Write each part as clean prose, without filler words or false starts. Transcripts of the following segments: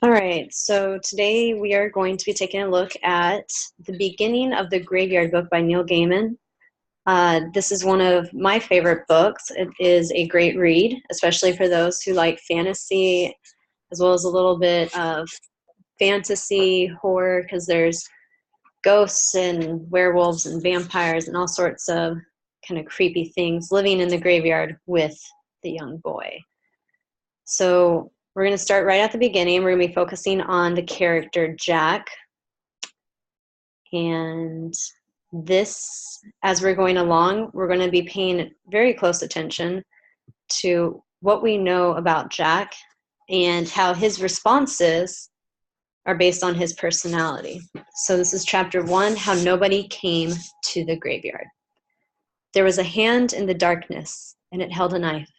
All right, so today we are going to be taking a look at the beginning of the Graveyard book by Neil Gaiman. This is one of my favorite books. It is a great read, especially for those who like fantasy, as well as a little bit of fantasy horror, because there's ghosts and werewolves and vampires and all sorts of kind of creepy things living in the graveyard with the young boy. So we're going to start right at the beginning. We're going to be focusing on the character Jack. And this, as we're going along, we're going to be paying very close attention to what we know about Jack and how his responses are based on his personality. So this is chapter 1, How Nobody Came to the Graveyard. There was a hand in the darkness, and it held a knife.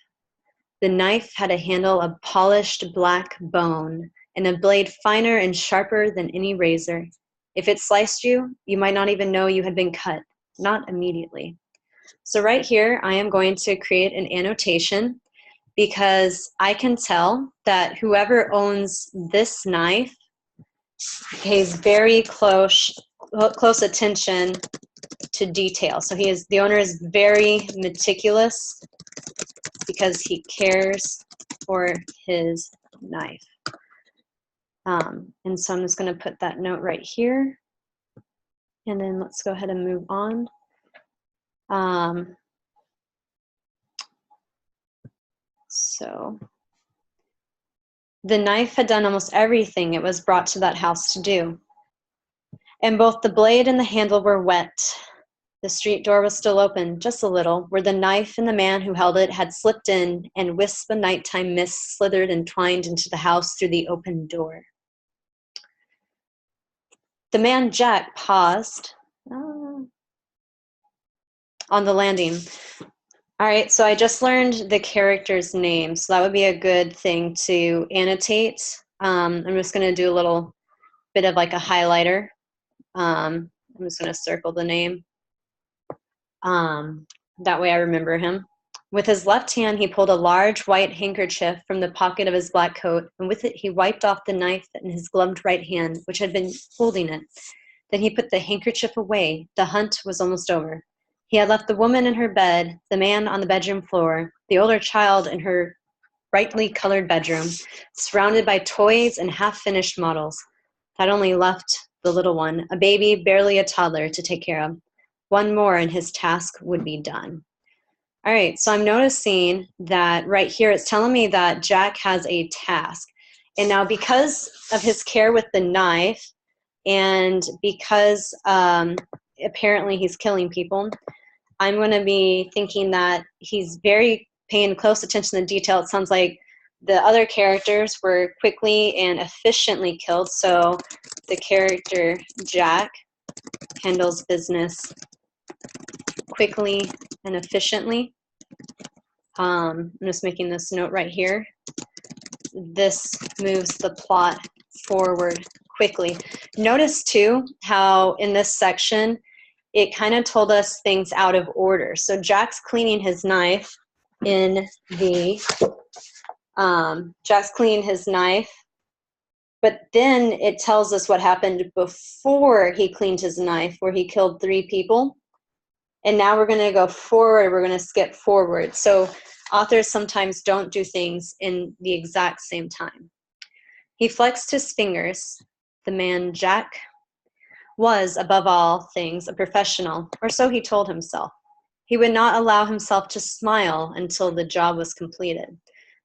The knife had a handle of polished black bone and a blade finer and sharper than any razor. If it sliced you, you might not even know you had been cut, not immediately. So right here, I am going to create an annotation because I can tell that whoever owns this knife pays very close attention to detail. So the owner is very meticulous because he cares for his knife. And so I'm just going to put that note right here. And then let's go ahead and move on. So the knife had done almost everything it was brought to that house to do. And both the blade and the handle were wet. The street door was still open, just a little, where the knife and the man who held it had slipped in, and wisps of nighttime mist slithered and twined into the house through the open door. The man Jack paused on the landing. All right, so I just learned the character's name, so that would be a good thing to annotate. I'm just going to do a little bit of like a highlighter. I'm just going to circle the name. That way I remember him. With his left hand, he pulled a large white handkerchief from the pocket of his black coat, and with it he wiped off the knife in his gloved right hand, which had been holding it. Then he put the handkerchief away. The hunt was almost over. He had left the woman in her bed, the man on the bedroom floor, the older child in her brightly colored bedroom, surrounded by toys and half-finished models. That only left the little one, a baby, barely a toddler, to take care of. One more and his task would be done. All right, so I'm noticing that right here it's telling me that Jack has a task. And now because of his care with the knife and because apparently he's killing people, I'm going to be thinking that he's very paying close attention to detail. It sounds like the other characters were quickly and efficiently killed. So the character Jack handles business quickly and efficiently. I'm just making this note right here. This moves the plot forward quickly. Notice too how in this section it kind of told us things out of order. So Jack's cleaning his knife in the Jack's cleaning his knife, but then it tells us what happened before he cleaned his knife, where he killed 3 people. And now we're going to go forward. We're going to skip forward. So authors sometimes don't do things in the exact same time. He flexed his fingers. The man Jack was, above all things, a professional, or so he told himself. He would not allow himself to smile until the job was completed.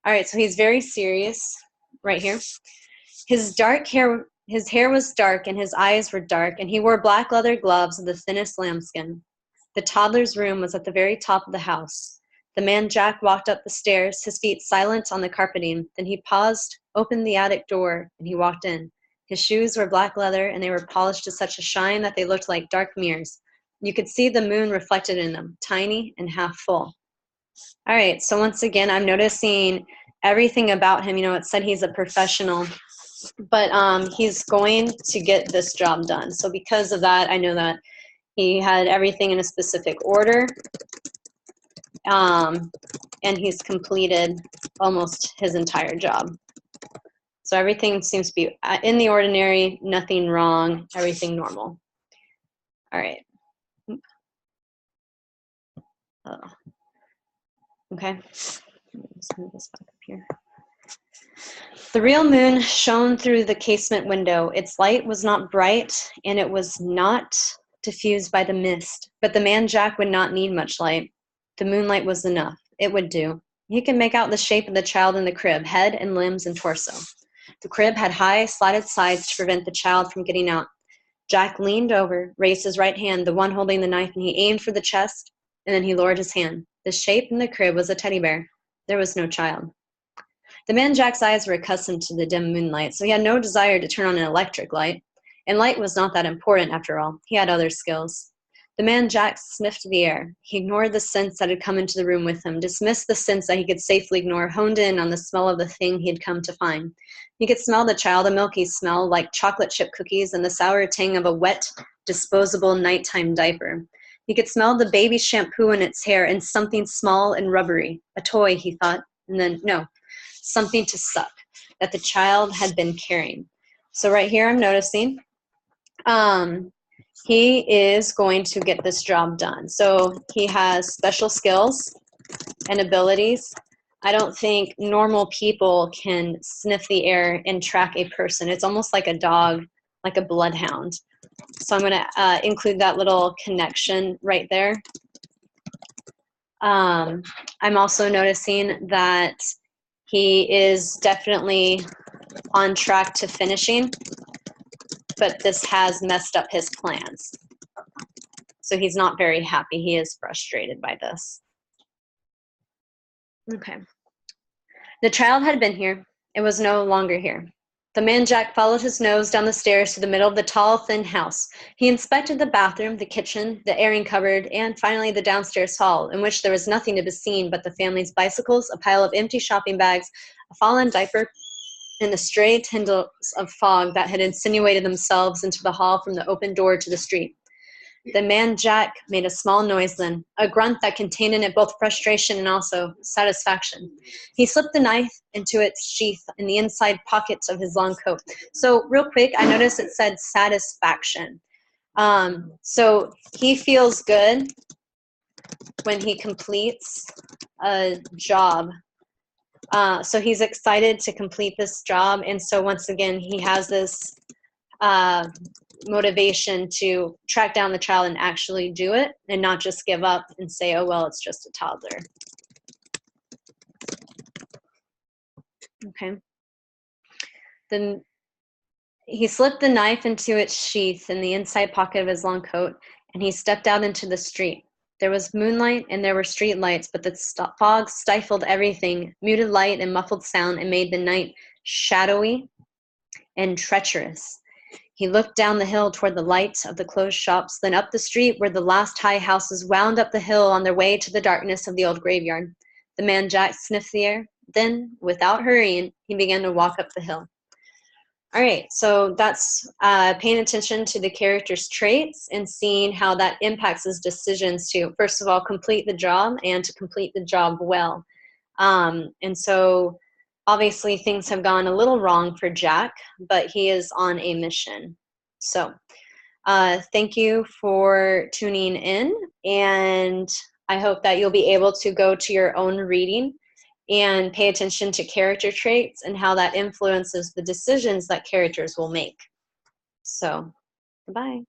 All right, so he's very serious right here. His hair was dark and his eyes were dark, and he wore black leather gloves of the thinnest lambskin. The toddler's room was at the very top of the house. The man Jack walked up the stairs, his feet silent on the carpeting. Then he paused, opened the attic door, and he walked in. His shoes were black leather, and they were polished to such a shine that they looked like dark mirrors. You could see the moon reflected in them, tiny and half full. All right, so once again, I'm noticing everything about him. You know, it said he's a professional, but he's going to get this job done. So because of that, I know that he had everything in a specific order, and he's completed almost his entire job. So everything seems to be in the ordinary, nothing wrong, everything normal. All right. Okay. Let's move this back up here. The real moon shone through the casement window. Its light was not bright, and it was not diffused by the mist. But the man Jack would not need much light. The moonlight was enough. It would do. He could make out the shape of the child in the crib, head and limbs and torso. The crib had high, slatted sides to prevent the child from getting out. Jack leaned over, raised his right hand, the one holding the knife, and he aimed for the chest, and then he lowered his hand. The shape in the crib was a teddy bear. There was no child. The man Jack's eyes were accustomed to the dim moonlight, so he had no desire to turn on an electric light. And light was not that important, after all. He had other skills. The man Jack sniffed the air. He ignored the scents that had come into the room with him, dismissed the scents that he could safely ignore, honed in on the smell of the thing he had come to find. He could smell the child, a milky smell like chocolate chip cookies and the sour tang of a wet, disposable nighttime diaper. He could smell the baby's shampoo in its hair and something small and rubbery. A toy, he thought, and then, no, something to suck that the child had been carrying. So right here I'm noticing he is going to get this job done. So he has special skills and abilities. I don't think normal people can sniff the air and track a person. It's almost like a dog, like a bloodhound. So I'm going to include that little connection right there. I'm also noticing that he is definitely on track to finishing, but this has messed up his plans. So he's not very happy. He is frustrated by this. Okay. The child had been here. It was no longer here. The man Jack followed his nose down the stairs to the middle of the tall, thin house. He inspected the bathroom, the kitchen, the airing cupboard, and finally the downstairs hall, in which there was nothing to be seen but the family's bicycles, a pile of empty shopping bags, a fallen diaper, and the stray tendrils of fog that had insinuated themselves into the hall from the open door to the street. The man Jack made a small noise then, a grunt that contained in it both frustration and also satisfaction. He slipped the knife into its sheath in the inside pockets of his long coat. So real quick, I noticed it said satisfaction. So he feels good when he completes a job. So he's excited to complete this job. And so once again, he has this motivation to track down the child and actually do it and not just give up and say, oh, well, it's just a toddler. Okay. Then he slipped the knife into its sheath in the inside pocket of his long coat, and he stepped out into the street. There was moonlight and there were street lights, but the fog stifled everything, muted light and muffled sound, and made the night shadowy and treacherous. He looked down the hill toward the lights of the closed shops, then up the street where the last high houses wound up the hill on their way to the darkness of the old graveyard. The man Jack sniffed the air. Then, without hurrying, he began to walk up the hill. All right, so that's paying attention to the character's traits and seeing how that impacts his decisions to, first of all, complete the job and to complete the job well. And so obviously things have gone a little wrong for Jack, but he is on a mission. So thank you for tuning in, and I hope that you'll be able to go to your own reading and pay attention to character traits and how that influences the decisions that characters will make. So, goodbye.